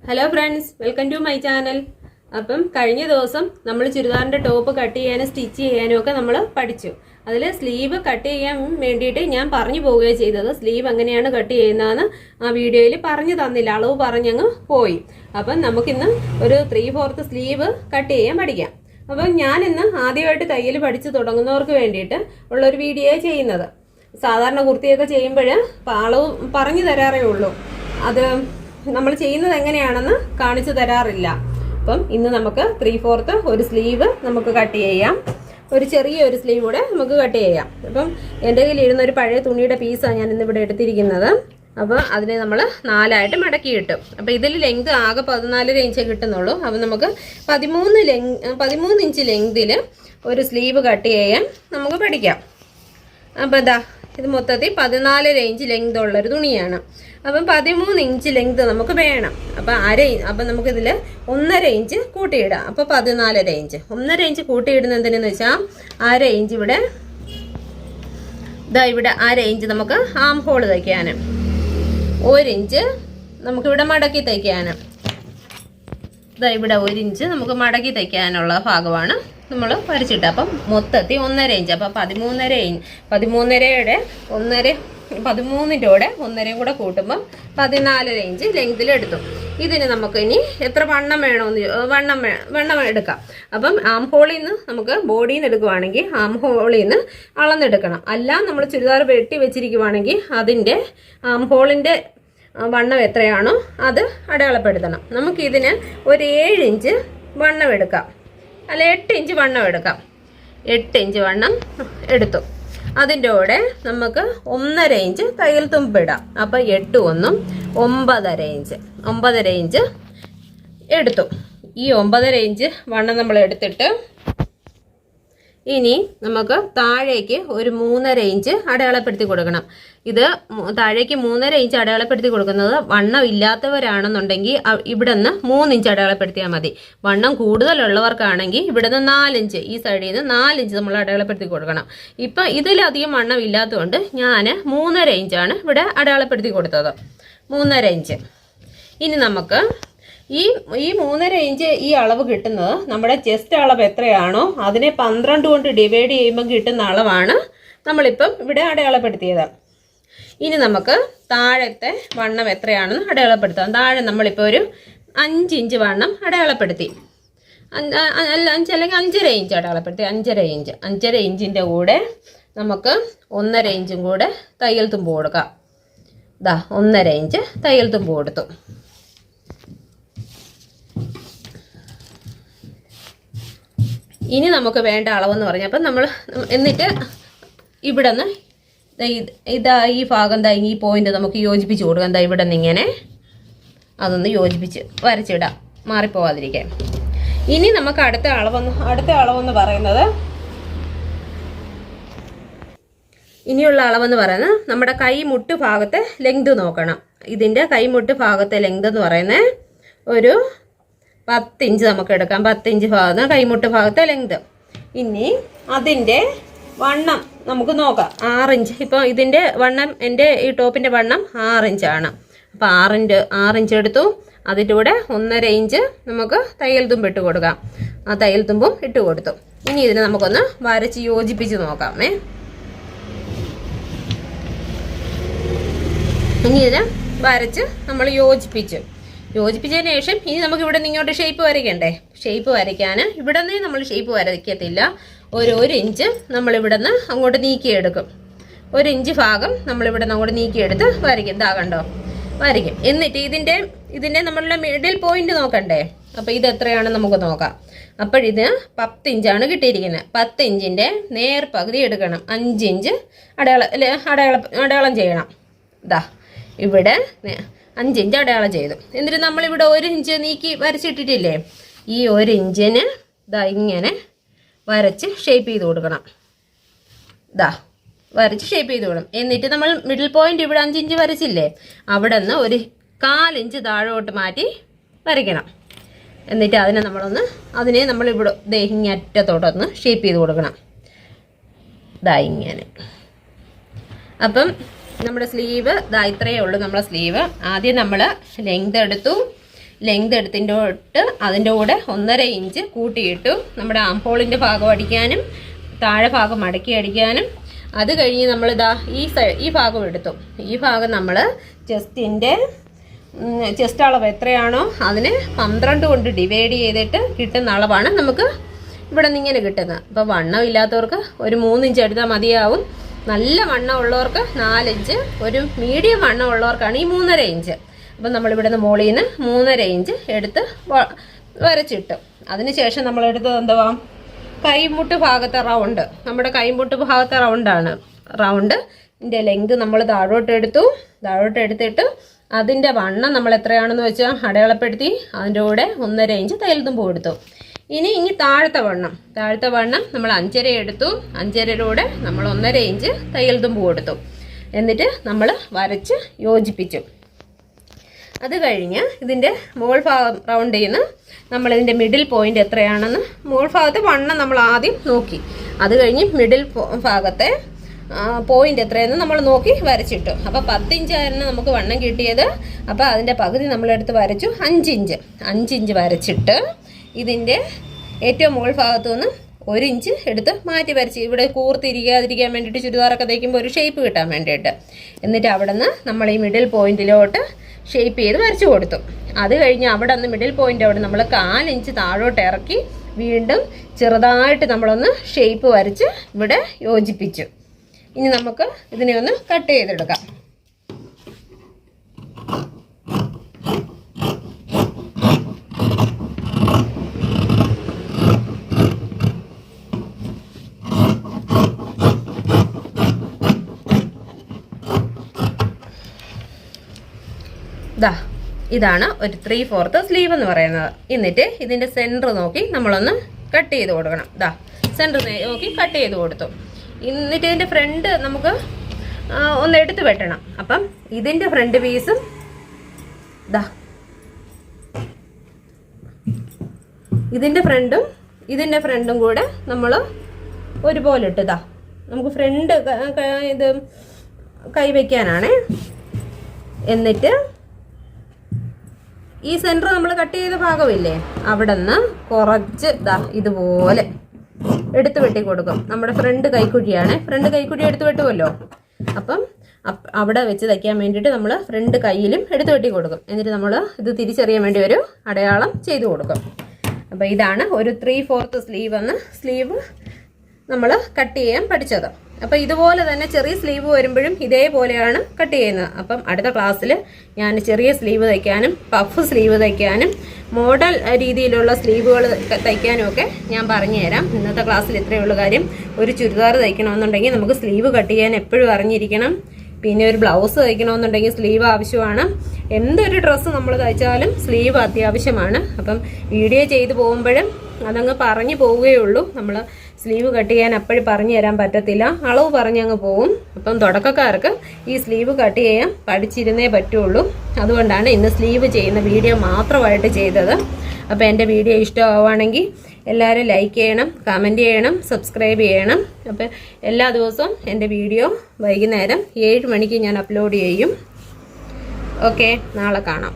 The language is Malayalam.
Hello friends, welcome to my channel. അപ്പം കഴിഞ്ഞ ദിവസം നമ്മൾ ചുരിദാറിൻ്റെ ടോപ്പ് കട്ട് ചെയ്യാനും സ്റ്റിച്ച് ചെയ്യാനും ഒക്കെ നമ്മൾ പഠിച്ചു. അതിൽ സ്ലീവ് കട്ട് ചെയ്യാൻ വേണ്ടിയിട്ട് ഞാൻ പറഞ്ഞു പോവുകയാണ് ചെയ്തത്. സ്ലീവ് എങ്ങനെയാണ് കട്ട് ചെയ്യുന്നതെന്ന് ആ വീഡിയോയിൽ പറഞ്ഞു തന്നില്ല, അളവ് പറഞ്ഞങ്ങ് പോയി. അപ്പം നമുക്കിന്ന് ഒരു 3/4 സ്ലീവ് കട്ട് ചെയ്യാൻ പഠിക്കാം. അപ്പം ഞാനിന്ന് ആദ്യമായിട്ട് തയ്യൽ പഠിച്ച് തുടങ്ങുന്നവർക്ക് വേണ്ടിയിട്ട് ഉള്ളൊരു വീഡിയോ ചെയ്യുന്നത്. സാധാരണ കുർത്തിയൊക്കെ ചെയ്യുമ്പോൾ അളവ് പറഞ്ഞു തരാറേ ഉള്ളൂ, അത് നമ്മൾ ചെയ്യുന്നത് എങ്ങനെയാണെന്ന് കാണിച്ചു തരാറില്ല. അപ്പം ഇന്ന് നമുക്ക് 3/4 ഒരു സ്ലീവ് നമുക്ക് കട്ട് ചെയ്യാം. ഒരു ചെറിയൊരു സ്ലീവ് കൂടെ നമുക്ക് കട്ട് ചെയ്യാം. അപ്പം എൻ്റെ കയ്യിൽ ഇരുന്ന ഒരു പഴയ തുണിയുടെ പീസാണ് ഞാൻ ഇന്നിവിടെ എടുത്തിരിക്കുന്നത്. അപ്പോൾ അതിനെ നമ്മൾ 4ആയിട്ട് മടക്കി കിട്ടും. അപ്പോൾ ഇതിൽ ലെങ്ത് ആകെ 14 ഇഞ്ച് കിട്ടുന്നുള്ളൂ. അപ്പം നമുക്ക് 13 ഇഞ്ച് ലെങ്തിൽ ഒരു സ്ലീവ് കട്ട് ചെയ്യാൻ നമുക്ക് പഠിക്കാം. അപ്പോൾ ഇതാ, ഇത് മൊത്തത്തിൽ 14 ഇഞ്ച് ലെങ്ത് ഉള്ളൊരു തുണിയാണ്. അപ്പം 13 ഇഞ്ച് ലെങ്ത് നമുക്ക് വേണം. അപ്പം നമുക്കിതിൽ 1.5 ഇഞ്ച് കൂട്ടിയിടാം. അപ്പോൾ 14 ഇഞ്ച്. 1.5 ഇഞ്ച് കൂട്ടിയിടുന്ന എന്തിനെന്ന് വെച്ചാൽ 1/2 ഇഞ്ച് ഇവിടെ ഇവിടെ 1/2 ഇഞ്ച് നമുക്ക് ആം ഹോൾ തയ്ക്കാനും 1 ഇഞ്ച് നമുക്കിവിടെ മടക്കി തയ്ക്കാനും ഇവിടെ 1 ഇഞ്ച് നമുക്ക് മടക്കി തയ്ക്കാനുള്ള ഭാഗമാണ് നമ്മൾ വരച്ചിട്ട്. അപ്പം മൊത്തത്തിൽ 1.5 ഇഞ്ച്. അപ്പം 13.5 ഇഞ്ച്. 13.5യുടെ 13ൻ്റെ കൂടെ 1.5 കൂടെ കൂട്ടുമ്പോൾ 14 ഇഞ്ച് ലെങ്തിലെടുത്തു. ഇതിന് നമുക്ക് ഇനി എത്ര വണ്ണം വേണമെന്ന് വണ്ണം എടുക്കാം. അപ്പം ആം ഹോളിൽ നിന്ന് നമുക്ക് ബോഡിയിൽ നിന്ന് എടുക്കുവാണെങ്കിൽ ആം ഹോളിൽ നിന്ന് അളന്നെടുക്കണം. അല്ല നമ്മൾ ചുരിദാർ വെട്ടി വെച്ചിരിക്കുവാണെങ്കിൽ അതിൻ്റെ ആം ഹോളിൻ്റെ വണ്ണം എത്രയാണോ അത് അടയാളപ്പെടുത്തണം. നമുക്കിതിന് ഒരു 7 ഇഞ്ച് വണ്ണം എടുക്കാം, അല്ല 8 ഇഞ്ച് വണ്ണം എടുക്കാം. 8 ഇഞ്ച് വണ്ണം എടുത്തു. അതിൻ്റെ കൂടെ നമുക്ക് 1.5 ഇഞ്ച് തയ്യൽ തുമ്പിടാം. അപ്പം 8 1 9.5 ഇഞ്ച്. 9.5 ഇഞ്ച് എടുത്തു. ഈ 9.5 ഇഞ്ച് വണ്ണം നമ്മൾ എടുത്തിട്ട് ഇനി നമുക്ക് താഴേക്ക് ഒരു 3.5 ഇഞ്ച് അടയാളപ്പെടുത്തി കൊടുക്കണം. ഇത് താഴേക്ക് 3.5 ഇഞ്ച് അടയാളപ്പെടുത്തി കൊടുക്കുന്നത് വണ്ണം ഇല്ലാത്തവരാണെന്നുണ്ടെങ്കിൽ ഇവിടെ നിന്ന് 3 ഇഞ്ച് അടയാളപ്പെടുത്തിയാൽ മതി. വണ്ണം കൂടുതലുള്ളവർക്കാണെങ്കിൽ ഇവിടെ നിന്ന് 4 ഇഞ്ച്, ഈ സൈഡിൽ നിന്ന് 4 ഇഞ്ച് നമ്മൾ അടയാളപ്പെടുത്തി കൊടുക്കണം. ഇപ്പം ഇതിലധികം വണ്ണം ഇല്ലാത്തതുകൊണ്ട് ഞാൻ 3.5 ഇഞ്ചാണ് ഇവിടെ അടയാളപ്പെടുത്തി കൊടുത്തത്. 3.5 ഇഞ്ച്. ഇനി നമുക്ക് ഈ 3.5 ഇഞ്ച് ഈ അളവ് കിട്ടുന്നത് നമ്മുടെ ചെസ്റ്റ് അളവ് എത്രയാണോ അതിനെ 12 കൊണ്ട് ഡിവൈഡ് ചെയ്യുമ്പോൾ കിട്ടുന്ന അളവാണ് നമ്മളിപ്പം ഇവിടെ അടയാളപ്പെടുത്തിയത്. ഇനി നമുക്ക് താഴത്തെ വണ്ണം എത്രയാണെന്ന് അടയാളപ്പെടുത്താം. താഴെ നമ്മളിപ്പോൾ ഒരു 5 ഇഞ്ച് വണ്ണം അടയാളപ്പെടുത്തി, അല്ലെങ്കിൽ 5.5 ഇഞ്ച് അടയാളപ്പെടുത്തി. 5.5 ഇഞ്ചിൻ്റെ കൂടെ നമുക്ക് 1.5 ഇഞ്ചും കൂടെ തയ്യൽ തുമ്പ് കൊടുക്കാം. 1.5 ഇഞ്ച് തയ്യൽ തുമ്പ് കൊടുത്തു. ഇനി നമുക്ക് വേണ്ട അളവെന്ന് പറഞ്ഞാൽ അപ്പം നമ്മൾ എന്നിട്ട് ഇവിടെ നിന്ന് ഈ ഭാഗം ഈ പോയിന്റ് നമുക്ക് യോജിപ്പിച്ച് കൊടുക്കാം. ഇവിടെ നിന്ന് ഇങ്ങനെ അതൊന്ന് യോജിപ്പിച്ച് വരച്ചിടാം, മാറിപ്പോവാതിരിക്കാൻ. ഇനി നമുക്ക് അടുത്ത അളവെന്ന് പറയുന്നത്, ഇനിയുള്ള അളവെന്ന് പറയുന്നത് നമ്മുടെ കൈമുട്ട് ഭാഗത്തെ ലെങ്ത് നോക്കണം. ഇതിൻ്റെ കൈമുട്ട് ഭാഗത്തെ ലെങ്ത് എന്ന് പറയുന്നത് ഒരു 10 ഇഞ്ച് നമുക്ക് എടുക്കാം. 10 ഇഞ്ച് ഭാഗത്ത് കൈമുട്ട് ഭാഗത്തെ ലെങ്ത്. ഇനി അതിൻ്റെ വണ്ണം നമുക്ക് നോക്കാം. 6 ഇഞ്ച്. ഇപ്പോൾ ഇതിൻ്റെ വണ്ണം, എൻ്റെ ഈ ടോപ്പിൻ്റെ വണ്ണം 6 ഇഞ്ചാണ്. അപ്പോൾ 6 ഇഞ്ച് എടുത്തു. അതിൻ്റെ കൂടെ 1.5 ഇഞ്ച് നമുക്ക് തയ്യൽ തുമ്പ് ഇട്ട് കൊടുക്കാം. ആ തയ്യൽ തുമ്പും ഇട്ട് കൊടുത്തു. ഇനി ഇതിനെ നമുക്കൊന്ന് വരച്ച് യോജിപ്പിച്ച് നോക്കാം. ഇനി ഇതിനെ വരച്ച് നമ്മൾ യോജിപ്പിച്ചതിന് ശേഷം ഇനി നമുക്ക് ഇവിടെ നിന്ന് ഇങ്ങോട്ട് ഷേപ്പ് വരയ്ക്കണ്ടേ. ഷേപ്പ് വരയ്ക്കാൻ ഇവിടെ നിന്ന് നമ്മൾ ഷേപ്പ് വരയ്ക്കത്തില്ല. ഒരു ഇഞ്ച് നമ്മളിവിടെ നിന്ന് അങ്ങോട്ട് നീക്കിയെടുക്കും. 1 ഇഞ്ച് ഭാഗം നമ്മളിവിടെ നിന്ന് അങ്ങോട്ട് നീക്കിയെടുത്ത് വരയ്ക്കും. കണ്ടോ, വരയ്ക്കും. എന്നിട്ട് ഇതിൻ്റെ നമ്മളുടെ മിഡിൽ പോയിന്റ് നോക്കണ്ടേ. അപ്പോൾ ഇത് എത്രയാണെന്ന് നമുക്ക് നോക്കാം. അപ്പോഴിത് 10 ഇഞ്ചാണ് കിട്ടിയിരിക്കുന്നത്. 10 ഇഞ്ചിൻ്റെ നേർപകുതി എടുക്കണം. 5 ഇഞ്ച് അടയാളം ചെയ്യണം. ഇവിടെ 5 ഇഞ്ച് അടയാളം ചെയ്തു. എന്നിട്ട് നമ്മളിവിടെ 1 ഇഞ്ച് നീക്കി വരച്ചിട്ടിട്ടില്ലേ, ഈ 1 ഇഞ്ചിന് ഇങ്ങനെ വരച്ച് ഷേപ്പ് ചെയ്ത് കൊടുക്കണം. വരച്ച് ഷേപ്പ് ചെയ്ത് കൊടുക്കണം. എന്നിട്ട് നമ്മൾ മിഡിൽ പോയിന്റ് ഇവിടെ 5 ഇഞ്ച് വരച്ചില്ലേ, അവിടെ നിന്ന് ഒരു 4 ഇഞ്ച് താഴോട്ട് മാറ്റി വരയ്ക്കണം. എന്നിട്ട് അതിനെ നമ്മളിവിടെ ഇങ്ങറ്റത്തോട്ടൊന്ന് ഷേപ്പ് ചെയ്ത് കൊടുക്കണം. ഇങ്ങനെ. അപ്പം നമ്മുടെ സ്ലീവ് ഇത്രയേ ഉള്ളൂ. നമ്മുടെ സ്ലീവ് ആദ്യം നമ്മൾ ലെങ്ത് എടുത്തു. ലെങ്ത് എടുത്തിട്ട് അതിൻ്റെ കൂടെ 1.5 ഇഞ്ച് കൂട്ടിയിട്ടു. നമ്മുടെ ആംഹോളിൻ്റെ ഭാഗം അടിക്കാനും താഴെ ഭാഗം മടക്കി അടിക്കാനും. അത് കഴിഞ്ഞ് നമ്മളിതാ ഈ ഭാഗം എടുത്തു. ഈ ഭാഗം നമ്മൾ ചെസ്റ്റ് അളവ് എത്രയാണോ അതിന് 12 കൊണ്ട് ഡിവൈഡ് ചെയ്തിട്ട് കിട്ടുന്ന അളവാണ് നമുക്ക് ഇവിടെ നിന്ന് ഇങ്ങനെ കിട്ടുന്നത്. അപ്പോൾ വണ്ണം ഇല്ലാത്തവർക്ക് ഒരു 3 ഇഞ്ച് എടുത്താൽ മതിയാവും. നല്ല വണ്ണം ഉള്ളവർക്ക് 4 ഇഞ്ച്, ഒരു മീഡിയം വണ്ണം ഉള്ളവർക്കാണ് ഈ 3.5 ഇഞ്ച്. അപ്പം നമ്മളിവിടെ നിന്ന് മുകളിൽ നിന്ന് 3.5 ഇഞ്ച് എടുത്ത് വരച്ചിട്ടു. അതിനുശേഷം നമ്മളെടുത്തത് എന്തുവാ, കൈമുട്ട് ഭാഗത്തെ റൗണ്ട്. നമ്മുടെ കൈമുട്ട് ഭാഗത്തെ റൗണ്ടിൻ്റെ ലെങ്ത് നമ്മൾ താഴോട്ട് എടുത്തിട്ട് അതിൻ്റെ വണ്ണം നമ്മൾ എത്രയാണെന്ന് വെച്ചാൽ അടയാളപ്പെടുത്തി അതിൻ്റെ കൂടെ 1.5 ഇഞ്ച് തയ്യൽ തുമ്പ് കൊടുത്തു. ഇനി താഴത്തെ വണ്ണം നമ്മൾ 5.5 എടുത്തു. 5.5-യുടെ നമ്മൾ 1.5 ഇഞ്ച് തയ്യൽ തുമ്പ് കൊടുത്തു. എന്നിട്ട് നമ്മൾ വരച്ച് യോജിപ്പിച്ചു. അത് കഴിഞ്ഞ് ഇതിൻ്റെ മുകൾ ഭാഗം റൗണ്ട് ചെയ്യുന്ന നമ്മളിതിൻ്റെ മിഡിൽ പോയിൻ്റ് എത്രയാണെന്ന് മുകൾ ഭാഗത്തെ വണ്ണം നമ്മൾ ആദ്യം നോക്കി. അത് കഴിഞ്ഞ് മിഡിൽ ഭാഗത്തെ പോയിൻ്റ് എത്രയെന്ന് നമ്മൾ നോക്കി വരച്ചിട്ടു. അപ്പോൾ 10 ഇഞ്ചായിരുന്നു നമുക്ക് വണ്ണം കിട്ടിയത്. അപ്പോൾ അതിൻ്റെ പകുതി നമ്മളെടുത്ത് വരച്ചു 5 ഇഞ്ച് വരച്ചിട്ട് ഇതിൻ്റെ ഏറ്റവും മുകൾ ഭാഗത്തു നിന്ന് 1 ഇഞ്ച് എടുത്ത് മാറ്റി വരച്ച് ഇവിടെ കൂർത്തിരിക്കാതിരിക്കാൻ വേണ്ടിയിട്ട് ചുരിദാറൊക്കെ തയ്ക്കുമ്പോൾ ഒരു ഷേപ്പ് കിട്ടാൻ വേണ്ടിയിട്ട്. എന്നിട്ട് അവിടെ നിന്ന് നമ്മൾ ഈ മിഡിൽ പോയിന്റിലോട്ട് ഷേപ്പ് ചെയ്ത് വരച്ചു കൊടുത്തു. അത് കഴിഞ്ഞ് അവിടെ നിന്ന് മിഡിൽ പോയിന്റ് അവിടെ നമ്മൾ 4 ഇഞ്ച് താഴോട്ട് ഇറക്കി വീണ്ടും ചെറുതായിട്ട് നമ്മളൊന്ന് ഷേപ്പ് വരച്ച് ഇവിടെ യോജിപ്പിച്ചു. ഇനി നമുക്ക് ഇതിനെ ഒന്ന് കട്ട് ചെയ്തെടുക്കാം. ഇതാണ് ഒരു 3/4 സ്ലീവ് എന്ന് പറയുന്നത്. എന്നിട്ട് ഇതിൻ്റെ സെൻറ്റർ നോക്കി നമ്മളൊന്ന് കട്ട് ചെയ്ത് കൊടുക്കണം. സെൻറ്റർ നോക്കി കട്ട് ചെയ്ത് കൊടുത്തു. എന്നിട്ട് ഇതിൻ്റെ ഫ്രണ്ട് നമുക്ക് ഒന്ന് എടുത്ത് വെട്ടണം. അപ്പം ഇതിൻ്റെ ഫ്രണ്ട് പീസും ഇതിൻ്റെ ഫ്രണ്ടും കൂടെ നമ്മൾ ഒരുപോലെ ഇട്ട് നമുക്ക് ഫ്രണ്ട് ഇത് കൈവയ്ക്കാനാണ്. എന്നിട്ട് ഈ സെൻറ്റർ നമ്മൾ കട്ട് ചെയ്ത ഭാഗമില്ലേ അവിടെ നിന്ന് കുറച്ച് ഇതുപോലെ എടുത്ത് വെട്ടി കൊടുക്കും. നമ്മുടെ ഫ്രണ്ട് കൈക്കുഴിയാണ്. ഫ്രണ്ട് കൈക്കുഴി എടുത്ത് വെട്ടുമല്ലോ. അപ്പം അവിടെ വെച്ച് തയ്ക്കാൻ വേണ്ടിയിട്ട് നമ്മൾ ഫ്രണ്ട് കൈയിലും എടുത്ത് വെട്ടി കൊടുക്കും. എന്നിട്ട് നമ്മൾ ഇത് തിരിച്ചറിയാൻ വേണ്ടി ഒരു അടയാളം ചെയ്ത് കൊടുക്കും. അപ്പോൾ ഇതാണ് ഒരു 3/4 സ്ലീവ് നമ്മൾ കട്ട് ചെയ്യാൻ പഠിച്ചത്. അപ്പോൾ ഇതുപോലെ തന്നെ ചെറിയ സ്ലീവ് വരുമ്പോഴും ഇതേപോലെയാണ് കട്ട് ചെയ്യുന്നത്. അപ്പം അടുത്ത ക്ലാസ്സിൽ ഞാൻ ചെറിയ സ്ലീവ് തയ്ക്കാനും പഫ് സ്ലീവ് തയ്ക്കാനും മോഡൽ രീതിയിലുള്ള സ്ലീവുകൾ തയ്ക്കാനും ഒക്കെ ഞാൻ പറഞ്ഞു തരാം. ഇന്നത്തെ ക്ലാസ്സിൽ ഇത്രയേ ഉള്ളൂ കാര്യം. ഒരു ചുരിദാർ തയ്ക്കണമെന്നുണ്ടെങ്കിൽ നമുക്ക് സ്ലീവ് കട്ട് ചെയ്യാൻ എപ്പോഴും അറിഞ്ഞിരിക്കണം. പിന്നെ ഒരു ബ്ലൗസ് തയ്ക്കണമെന്നുണ്ടെങ്കിൽ സ്ലീവ് ആവശ്യമാണ്. എന്തൊരു ഡ്രസ്സ് നമ്മൾ തയ്ച്ചാലും സ്ലീവ് അത്യാവശ്യമാണ്. അപ്പം വീഡിയോ ചെയ്ത് പോകുമ്പോഴും അതങ്ങ് പറഞ്ഞു പോവുകയുള്ളൂ. നമ്മൾ സ്ലീവ് കട്ട് ചെയ്യാൻ അപ്പോഴും പറഞ്ഞു തരാൻ പറ്റത്തില്ല, അളവ് പറഞ്ഞങ്ങ് പോവും. അപ്പം തുടക്കക്കാർക്ക് ഈ സ്ലീവ് കട്ട് ചെയ്യാൻ പഠിച്ചിരുന്നേ പറ്റുള്ളൂ. അതുകൊണ്ടാണ് ഇന്ന് സ്ലീവ് ചെയ്യുന്ന വീഡിയോ മാത്രമായിട്ട് ചെയ്തത്. അപ്പോൾ എൻ്റെ വീഡിയോ ഇഷ്ടമാവുകയാണെങ്കിൽ എല്ലാവരും ലൈക്ക് ചെയ്യണം, കമൻറ്റ് ചെയ്യണം, സബ്സ്ക്രൈബ് ചെയ്യണം. അപ്പോൾ എല്ലാ ദിവസവും എൻ്റെ വീഡിയോ വൈകുന്നേരം 7 മണിക്ക് ഞാൻ അപ്ലോഡ് ചെയ്യും. ഓക്കെ, നാളെ കാണാം.